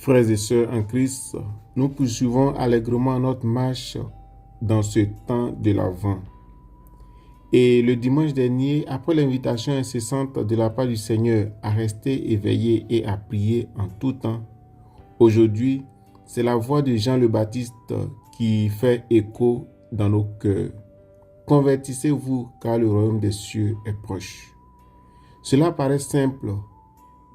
Frères et sœurs en Christ, nous poursuivons allègrement notre marche dans ce temps de l'Avent. Et le dimanche dernier, après l'invitation incessante de la part du Seigneur à rester éveillé et à prier en tout temps, aujourd'hui, c'est la voix de Jean le Baptiste qui fait écho dans nos cœurs. Convertissez-vous car le royaume des cieux est proche. Cela paraît simple,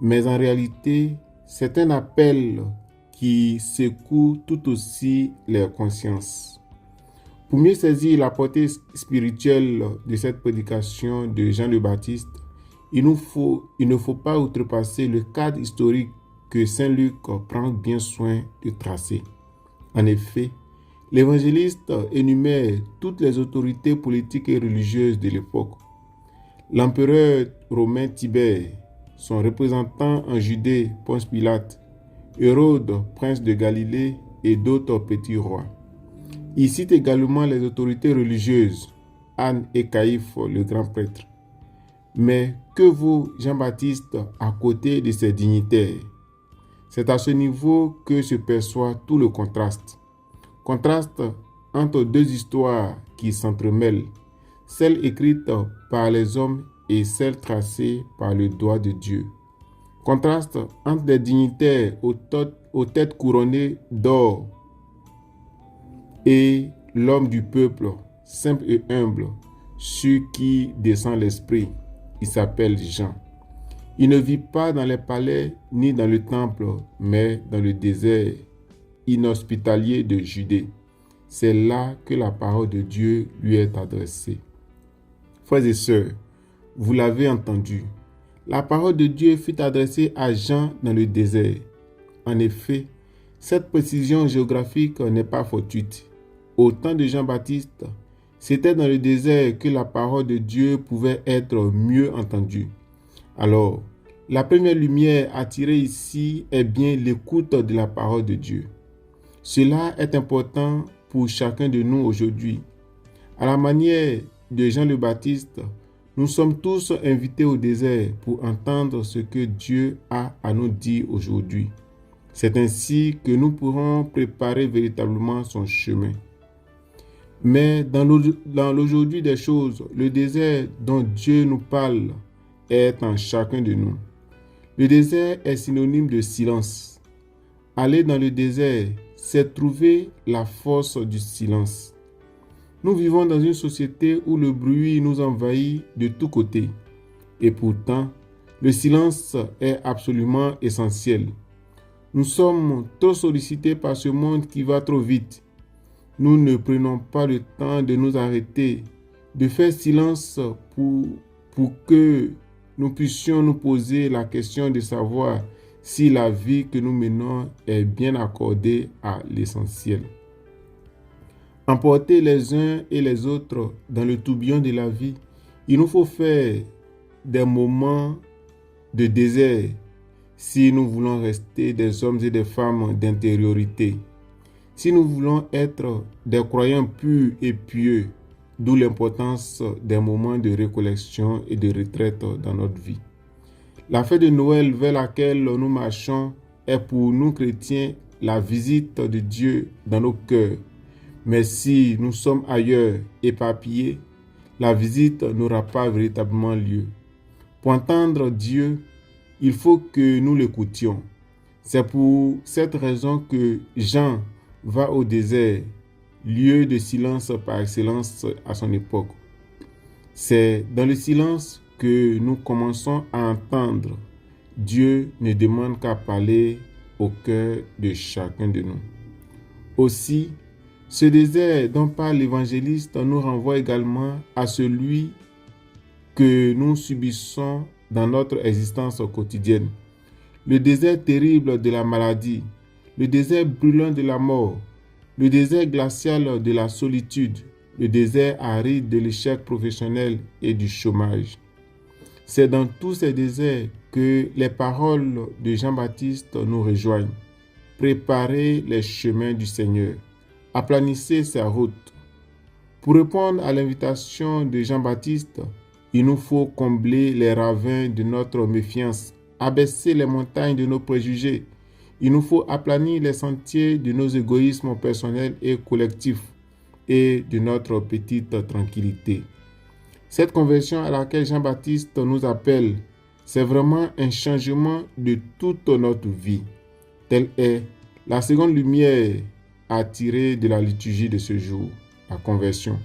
mais en réalité, c'est un appel qui secoue tout aussi les consciences. Pour mieux saisir la portée spirituelle de cette prédication de Jean le Baptiste, il ne faut pas outrepasser le cadre historique que Saint Luc prend bien soin de tracer. En effet, l'évangéliste énumère toutes les autorités politiques et religieuses de l'époque. L'empereur romain Tibère, son représentant en Judée, Ponce Pilate, Hérode, prince de Galilée et d'autres petits rois. Il cite également les autorités religieuses, Anne et Caïphe, le grand prêtre. Mais que vaut Jean-Baptiste à côté de ces dignitaires? C'est à ce niveau que se perçoit tout le contraste. Contraste entre deux histoires qui s'entremêlent, celle écrite par les hommes et celle tracée par le doigt de Dieu. Contraste entre des dignitaires aux têtes couronnées d'or et l'homme du peuple, simple et humble, sur qui descend l'esprit. Il s'appelle Jean. Il ne vit pas dans les palais ni dans le temple, mais dans le désert inhospitalier de Judée. C'est là que la parole de Dieu lui est adressée. Frères et sœurs, vous l'avez entendu, la parole de Dieu fut adressée à Jean dans le désert. En effet, cette précision géographique n'est pas fortuite. Au temps de Jean-Baptiste, c'était dans le désert que la parole de Dieu pouvait être mieux entendue. Alors, la première lumière attirée ici est bien l'écoute de la parole de Dieu. Cela est important pour chacun de nous aujourd'hui. À la manière de Jean le Baptiste, nous sommes tous invités au désert pour entendre ce que Dieu a à nous dire aujourd'hui. C'est ainsi que nous pourrons préparer véritablement son chemin. Mais dans l'aujourd'hui des choses, le désert dont Dieu nous parle est en chacun de nous. Le désert est synonyme de silence. Aller dans le désert, c'est trouver la force du silence. Nous vivons dans une société où le bruit nous envahit de tous côtés. Et pourtant, le silence est absolument essentiel. Nous sommes trop sollicités par ce monde qui va trop vite. Nous ne prenons pas le temps de nous arrêter, de faire silence pour que nous puissions nous poser la question de savoir si la vie que nous menons est bien accordée à l'essentiel. Emporter les uns et les autres dans le tourbillon de la vie, il nous faut faire des moments de désert si nous voulons rester des hommes et des femmes d'intériorité. Si nous voulons être des croyants purs et pieux, d'où l'importance des moments de récollection et de retraite dans notre vie. La fête de Noël vers laquelle nous marchons est pour nous chrétiens la visite de Dieu dans nos cœurs. Mais si nous sommes ailleurs, éparpillés, la visite n'aura pas véritablement lieu. Pour entendre Dieu, il faut que nous l'écoutions. C'est pour cette raison que Jean va au désert, lieu de silence par excellence à son époque. C'est dans le silence que nous commençons à entendre. Dieu ne demande qu'à parler au cœur de chacun de nous. Aussi, ce désert dont parle l'évangéliste nous renvoie également à celui que nous subissons dans notre existence quotidienne. Le désert terrible de la maladie, le désert brûlant de la mort, le désert glacial de la solitude, le désert aride de l'échec professionnel et du chômage. C'est dans tous ces déserts que les paroles de Jean-Baptiste nous rejoignent. Préparez les chemins du Seigneur, aplanissez sa route. Pour répondre à l'invitation de Jean-Baptiste, il nous faut combler les ravins de notre méfiance, abaisser les montagnes de nos préjugés, Il nous faut aplanir les sentiers de nos égoïsmes personnels et collectifs et de notre petite tranquillité. Cette conversion à laquelle Jean-Baptiste nous appelle, c'est vraiment un changement de toute notre vie. Telle est la seconde lumière à tirer de la liturgie de ce jour, la conversion.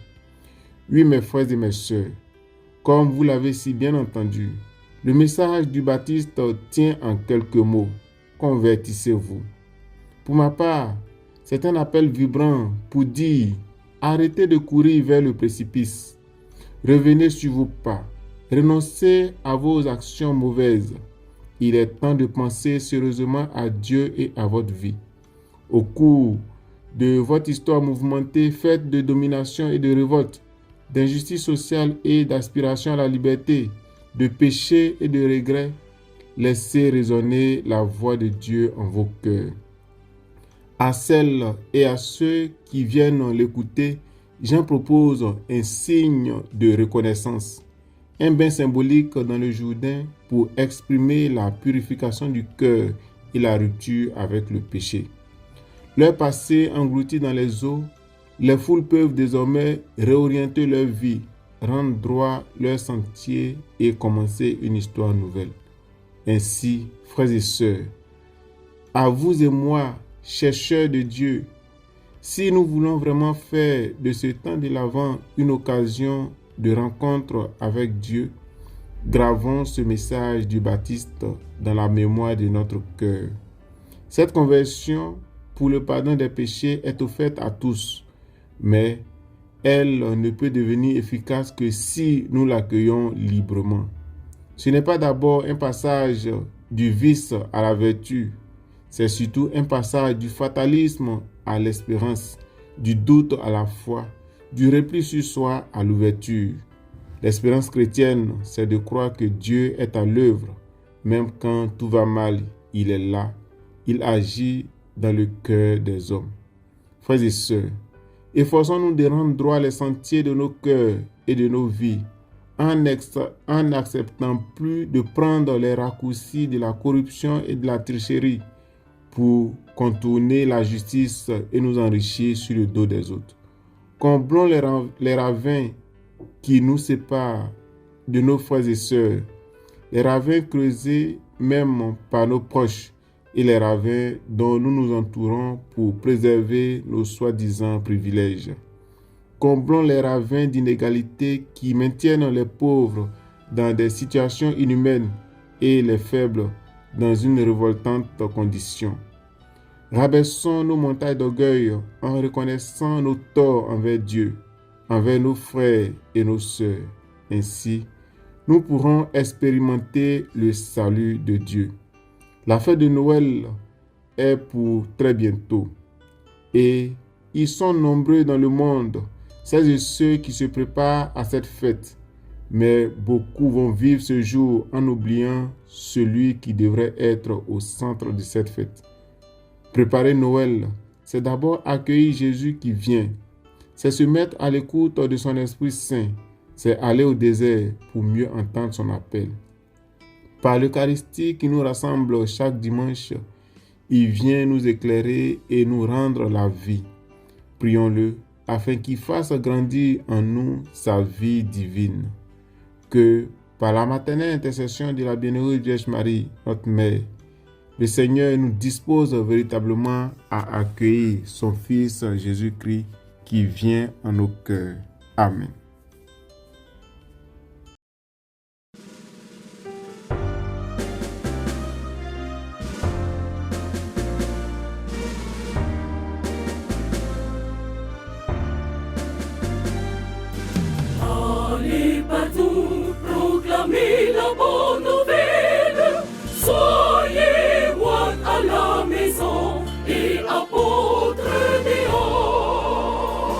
Oui, mes frères et mes sœurs, comme vous l'avez si bien entendu, le message du Baptiste tient en quelques mots. Convertissez-vous. Pour ma part, c'est un appel vibrant pour dire arrêtez de courir vers le précipice. Revenez sur vos pas. Renoncez à vos actions mauvaises. Il est temps de penser sérieusement à Dieu et à votre vie. Au cours de votre histoire mouvementée, faite de domination et de révolte, d'injustice sociale et d'aspiration à la liberté, de péché et de regret, laissez résonner la voix de Dieu en vos cœurs. À celles et à ceux qui viennent l'écouter, Jean propose un signe de reconnaissance, un bain symbolique dans le Jourdain pour exprimer la purification du cœur et la rupture avec le péché. Leur passé englouti dans les eaux, les foules peuvent désormais réorienter leur vie, rendre droit leur sentier et commencer une histoire nouvelle. Ainsi, frères et sœurs, à vous et moi, chercheurs de Dieu, si nous voulons vraiment faire de ce temps de l'Avent une occasion de rencontre avec Dieu, gravons ce message du Baptiste dans la mémoire de notre cœur. Cette conversion pour le pardon des péchés est offerte à tous, mais elle ne peut devenir efficace que si nous l'accueillons librement. Ce n'est pas d'abord un passage du vice à la vertu, c'est surtout un passage du fatalisme à l'espérance, du doute à la foi, du repli sur soi à l'ouverture. L'espérance chrétienne, c'est de croire que Dieu est à l'œuvre, même quand tout va mal, il est là, il agit dans le cœur des hommes. Frères et sœurs, efforçons-nous de rendre droit les sentiers de nos cœurs et de nos vies, en n'acceptant plus de prendre les raccourcis de la corruption et de la tricherie pour contourner la justice et nous enrichir sur le dos des autres. Comblons les ravins qui nous séparent de nos frères et sœurs, les ravins creusés même par nos proches et les ravins dont nous nous entourons pour préserver nos soi-disant privilèges. Comblons les ravins d'inégalité qui maintiennent les pauvres dans des situations inhumaines et les faibles dans une révoltante condition. Rabaissons nos montagnes d'orgueil en reconnaissant nos torts envers Dieu, envers nos frères et nos sœurs. Ainsi, nous pourrons expérimenter le salut de Dieu. La fête de Noël est pour très bientôt et ils sont nombreux dans le monde, celles et ceux qui se préparent à cette fête. Mais beaucoup vont vivre ce jour en oubliant celui qui devrait être au centre de cette fête. Préparer Noël, c'est d'abord accueillir Jésus qui vient. C'est se mettre à l'écoute de son Esprit Saint. C'est aller au désert pour mieux entendre son appel. Par l'Eucharistie qui nous rassemble chaque dimanche, il vient nous éclairer et nous rendre la vie. Prions-le afin qu'il fasse grandir en nous sa vie divine. Que, par la maternelle intercession de la Bienheureuse Vierge Marie, notre Mère, le Seigneur nous dispose véritablement à accueillir son Fils Jésus-Christ qui vient en nos cœurs. Amen. Allez partout, proclamez